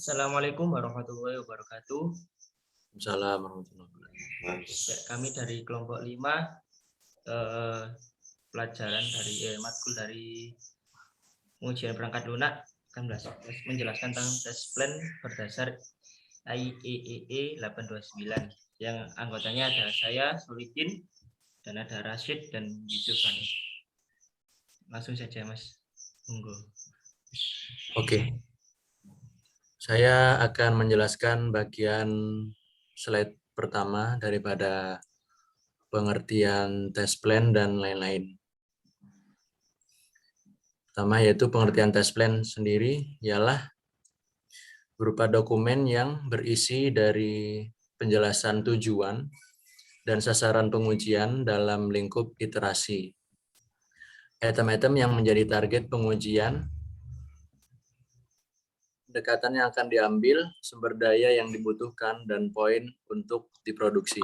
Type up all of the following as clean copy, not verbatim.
Assalamualaikum warahmatullahi wabarakatuh. Assalamualaikum warahmatullahi wabarakatuh. Kami dari kelompok 5 pelajaran dari matkul dari pengujian perangkat lunak akan menjelaskan tentang tes plan berdasar IEEE 829 yang anggotanya ada saya, Solidin, dan ada Rashid dan Yusuf. Langsung saja Mas, monggo. Oke. Saya akan menjelaskan bagian slide pertama daripada pengertian tes plan dan lain-lain. Pertama yaitu pengertian tes plan sendiri ialah berupa dokumen yang berisi dari penjelasan tujuan dan sasaran pengujian dalam lingkup iterasi. Item-item yang menjadi target pengujian, pendekatan yang akan diambil, sumber daya yang dibutuhkan, dan poin untuk diproduksi.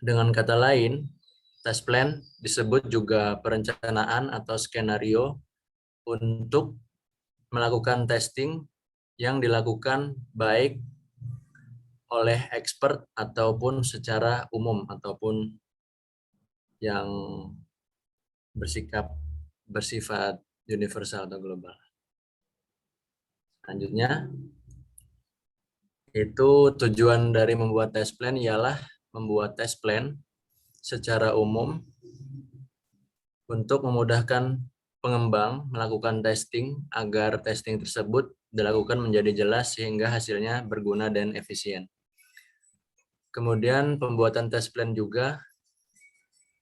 Dengan kata lain, tes plan disebut juga perencanaan atau skenario untuk melakukan testing yang dilakukan baik oleh expert ataupun secara umum ataupun yang bersifat universal atau global. Selanjutnya, itu tujuan dari membuat tes plan ialah membuat tes plan secara umum untuk memudahkan pengembang melakukan testing agar testing tersebut dilakukan menjadi jelas sehingga hasilnya berguna dan efisien. Kemudian pembuatan tes plan juga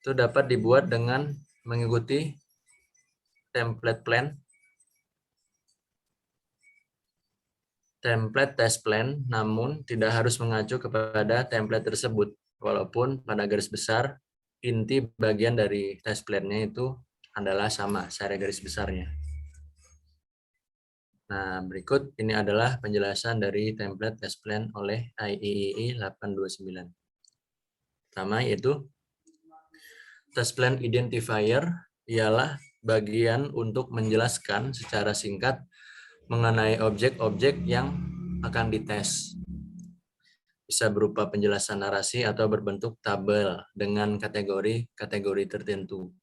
itu dapat dibuat dengan mengikuti template plan. Template test plan namun tidak harus mengacu kepada template tersebut, walaupun pada garis besar inti bagian dari test plan-nya itu adalah sama secara garis besarnya. Nah, berikut ini adalah penjelasan dari template test plan oleh IEEE 829. Pertama yaitu test plan identifier ialah bagian untuk menjelaskan secara singkat mengenai objek-objek yang akan dites. Bisa berupa penjelasan narasi atau berbentuk tabel dengan kategori-kategori tertentu.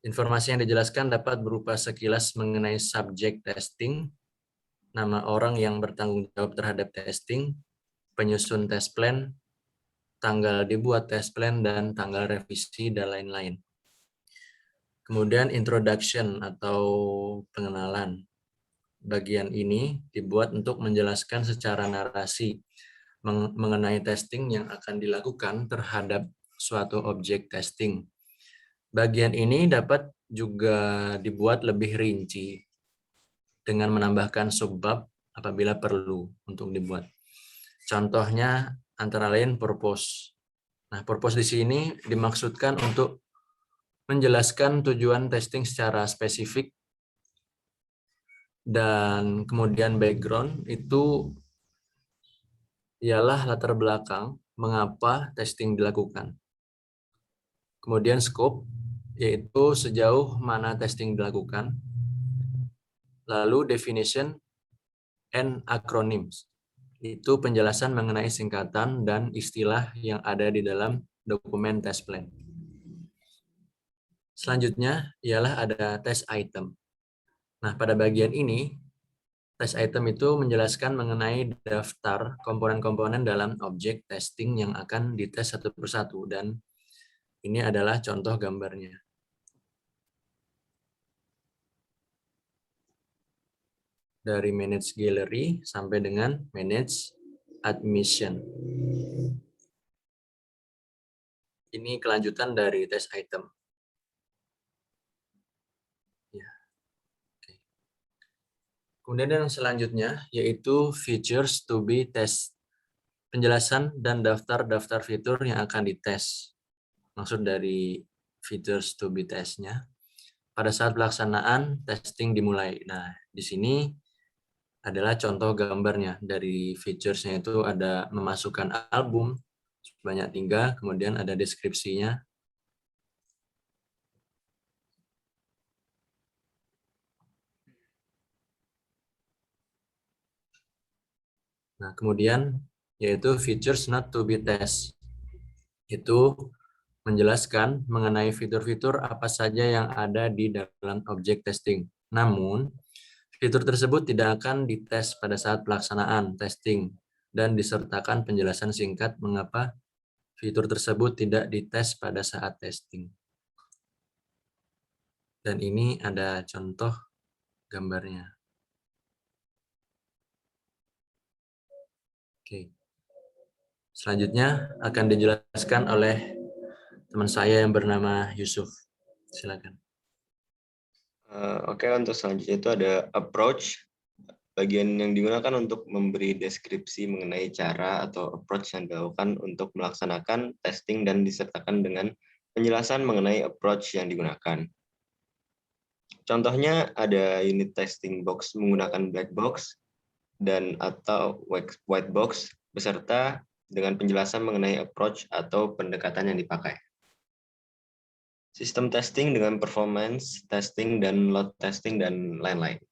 Informasi yang dijelaskan dapat berupa sekilas mengenai subjek testing, nama orang yang bertanggung jawab terhadap testing, penyusun tes plan, tanggal dibuat tes plan, dan tanggal revisi, dan lain-lain. Kemudian introduction atau pengenalan. Bagian ini dibuat untuk menjelaskan secara narasi mengenai testing yang akan dilakukan terhadap suatu objek testing. Bagian ini dapat juga dibuat lebih rinci dengan menambahkan subbab apabila perlu untuk dibuat. Contohnya antara lain purpose. Nah, purpose di sini dimaksudkan untuk menjelaskan tujuan testing secara spesifik, dan kemudian background itu ialah latar belakang mengapa testing dilakukan. Kemudian scope, yaitu sejauh mana testing dilakukan. Lalu definition and acronyms, itu penjelasan mengenai singkatan dan istilah yang ada di dalam dokumen test plan. Selanjutnya ialah ada test item. Nah, pada bagian ini, test item itu menjelaskan mengenai daftar komponen-komponen dalam objek testing yang akan dites satu persatu, dan ini adalah contoh gambarnya. Dari manage gallery sampai dengan manage admission. Ini kelanjutan dari test item. Ya. Oke. Kemudian yang selanjutnya yaitu features to be test. Penjelasan dan daftar-daftar fitur yang akan dites. Maksud dari features to be test-nya pada saat pelaksanaan testing dimulai. Nah, di sini adalah contoh gambarnya. Dari features-nya itu ada memasukkan album sebanyak 3, kemudian ada deskripsinya. Nah, kemudian yaitu features not to be test. Itu menjelaskan mengenai fitur-fitur apa saja yang ada di dalam objek testing. Namun, fitur tersebut tidak akan dites pada saat pelaksanaan testing dan disertakan penjelasan singkat mengapa fitur tersebut tidak dites pada saat testing. Dan ini ada contoh gambarnya. Oke. Selanjutnya akan dijelaskan oleh teman saya yang bernama Yusuf. Silakan. Oke, untuk selanjutnya itu ada approach, bagian yang digunakan untuk memberi deskripsi mengenai cara atau approach yang dilakukan untuk melaksanakan testing dan disertakan dengan penjelasan mengenai approach yang digunakan. Contohnya ada unit testing box menggunakan black box dan atau white box beserta dengan penjelasan mengenai approach atau pendekatan yang dipakai. Sistem testing dengan performance testing dan load testing dan lain-lain.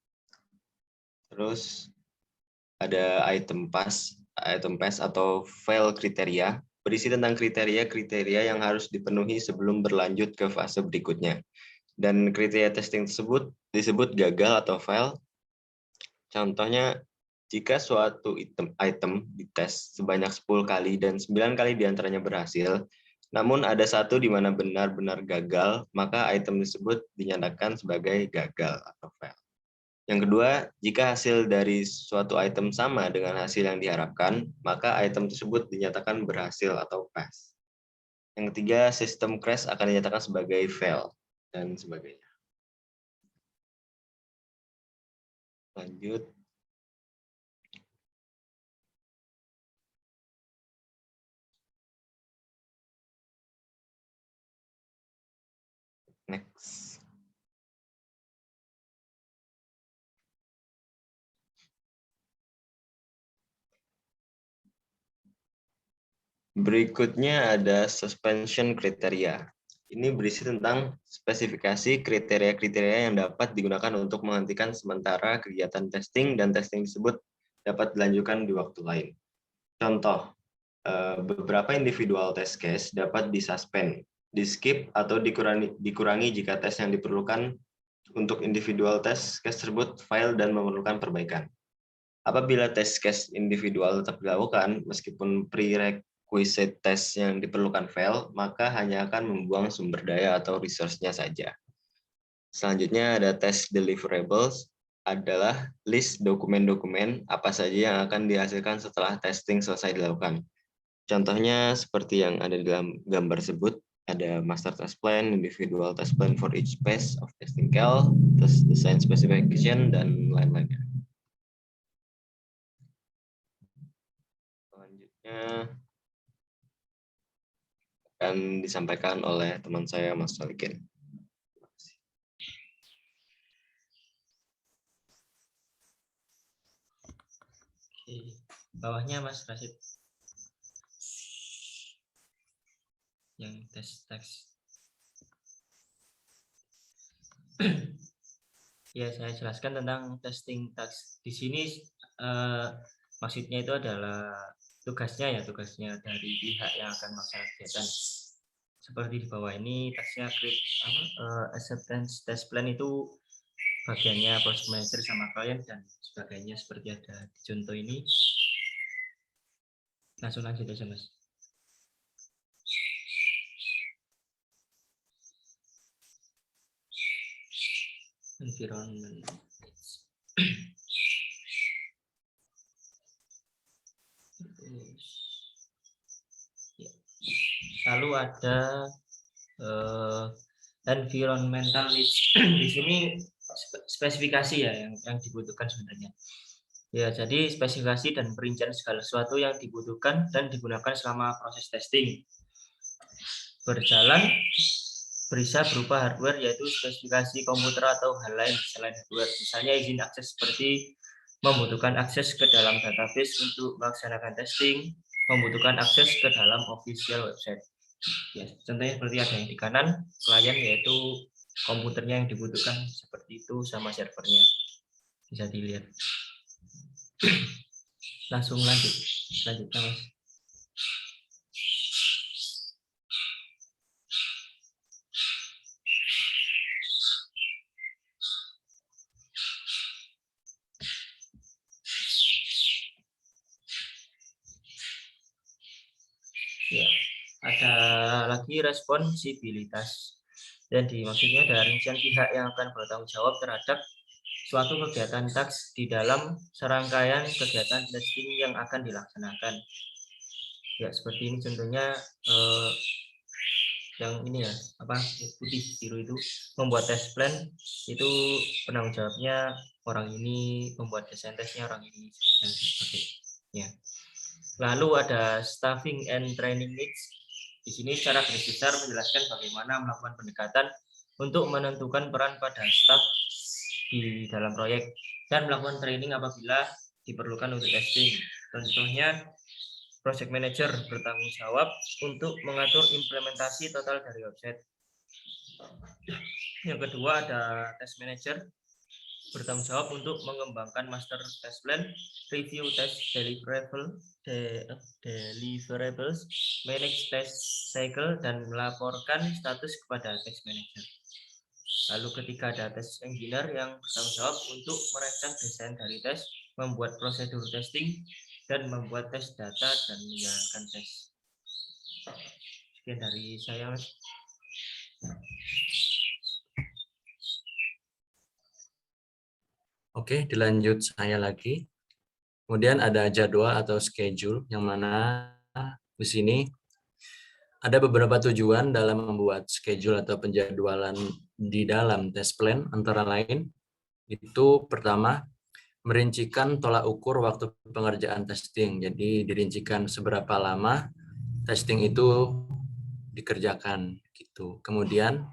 Terus ada item pass atau file kriteria, berisi tentang kriteria-kriteria yang harus dipenuhi sebelum berlanjut ke fase berikutnya. Dan kriteria testing tersebut disebut gagal atau fail. Contohnya, jika suatu item dites sebanyak 10 kali dan 9 kali diantaranya berhasil, namun ada satu di mana benar-benar gagal, maka item tersebut dinyatakan sebagai gagal atau fail. Yang kedua, jika hasil dari suatu item sama dengan hasil yang diharapkan, maka item tersebut dinyatakan berhasil atau pass. Yang ketiga, sistem crash akan dinyatakan sebagai fail, dan sebagainya. Lanjut. Next. Berikutnya ada suspension kriteria. Ini berisi tentang spesifikasi kriteria-kriteria yang dapat digunakan untuk menghentikan sementara kegiatan testing dan testing tersebut dapat dilanjutkan di waktu lain. Contoh, beberapa individual test case dapat disuspend, di-skip atau dikurangi jika tes yang diperlukan untuk individual test case tersebut fail dan memerlukan perbaikan. Apabila test case individual tetap dilakukan, meskipun prerequisite test yang diperlukan fail, maka hanya akan membuang sumber daya atau resource-nya saja. Selanjutnya ada test deliverables, adalah list dokumen-dokumen apa saja yang akan dihasilkan setelah testing selesai dilakukan. Contohnya seperti yang ada di dalam gambar tersebut, ada master test plan, individual test plan for each phase of testing cell, test design specification, dan lain-lainnya. Selanjutnya akan disampaikan oleh teman saya, Mas Solikin. Oke, bawahnya Mas Rasid. Yang teks. Ya, saya jelaskan tentang testing task. Di sini maksudnya itu adalah tugasnya dari pihak yang akan melaksanakan kegiatan. Seperti di bawah ini tasnya acceptance test plan itu bagiannya project manager sama klien dan sebagainya seperti ada di contoh ini. Langsung lanjut aja Mas. Environment. Lalu ada environmental needs. Di sini spesifikasi ya yang dibutuhkan sebenarnya. Ya, jadi spesifikasi dan perincian segala sesuatu yang dibutuhkan dan digunakan selama proses testing berjalan bisa berupa hardware, yaitu spesifikasi komputer atau hal lain selain hardware. Misalnya izin akses seperti membutuhkan akses ke dalam database untuk melaksanakan testing, membutuhkan akses ke dalam official website. Ya, contohnya seperti ada yang di kanan klien, yaitu komputernya yang dibutuhkan seperti itu sama servernya, bisa dilihat. Langsung lanjut. Selanjutnya, Mas. Ya, ada lagi responsibilitas. Dan maksudnya ada rincian pihak yang akan bertanggung jawab terhadap suatu kegiatan task di dalam serangkaian kegiatan testing yang akan dilaksanakan. Ya, seperti ini contohnya yang ini ya, putih biru itu membuat test plan, itu penanggung jawabnya orang ini, membuat desain tesnya orang ini, dan sebagainya. Lalu ada staffing and training needs. Di sini secara garis besar menjelaskan bagaimana melakukan pendekatan untuk menentukan peran pada staff di dalam proyek dan melakukan training apabila diperlukan untuk testing. Contohnya, project manager bertanggung jawab untuk mengatur implementasi total dari website. Yang kedua ada test manager bertanggung jawab untuk mengembangkan master test plan, review test deliverables, manage test cycle, dan melaporkan status kepada test manager. Lalu ketiga ada test engineer yang bertanggung jawab untuk merancang desain dari tes, membuat prosedur testing, dan membuat tes data dan menjalankan tes. Sekian dari saya, Mas. Oke, dilanjut saya lagi. Kemudian ada jadwal atau schedule, yang mana di sini ada beberapa tujuan dalam membuat schedule atau penjadwalan di dalam test plan, antara lain itu pertama, merincikan tolak ukur waktu pengerjaan testing. Jadi dirincikan seberapa lama testing itu dikerjakan gitu. Kemudian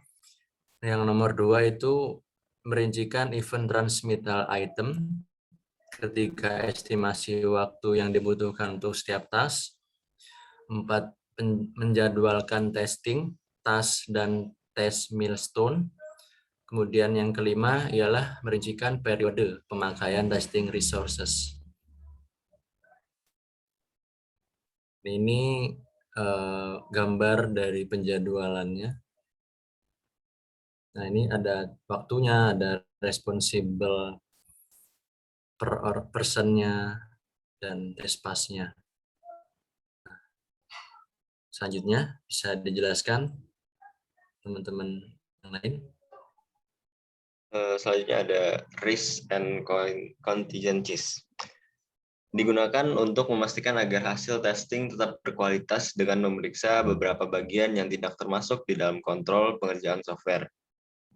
yang nomor 2 itu merincikan event transmittal item. Ketiga, estimasi waktu yang dibutuhkan untuk setiap task. 4, menjadwalkan testing, task, dan test milestone. Kemudian yang kelima ialah merincikan periode pemakaian testing resources. Ini gambar dari penjadwalannya. Nah, ini ada waktunya, ada responsible per personnya, dan test pass-nya. Selanjutnya bisa dijelaskan teman-teman yang lain. Selanjutnya ada risk and contingencies. Digunakan untuk memastikan agar hasil testing tetap berkualitas dengan memeriksa beberapa bagian yang tidak termasuk di dalam kontrol pengerjaan software.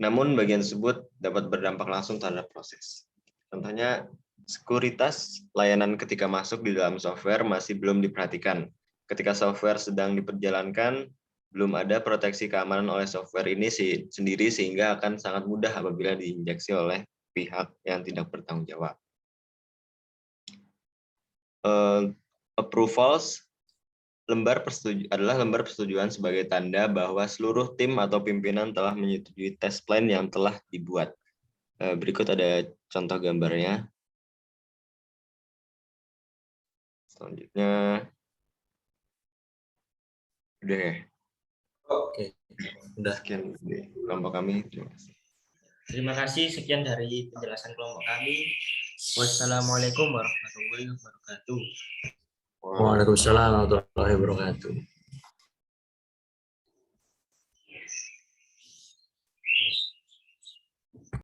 Namun bagian tersebut dapat berdampak langsung terhadap proses. Contohnya, sekuritas layanan ketika masuk di dalam software masih belum diperhatikan. Ketika software sedang diperjalankan, belum ada proteksi keamanan oleh software ini sendiri sehingga akan sangat mudah apabila diinjeksi oleh pihak yang tidak bertanggung jawab. Approvals adalah lembar persetujuan sebagai tanda bahwa seluruh tim atau pimpinan telah menyetujui test plan yang telah dibuat. Berikut ada contoh gambarnya. Selanjutnya, udah ya? Oke, udah. Sekian dari kelompok kami. Terima kasih. Terima kasih, sekian dari penjelasan kelompok kami. Wassalamualaikum warahmatullahi wabarakatuh. Waalaikumsalam warahmatullahi wabarakatuh.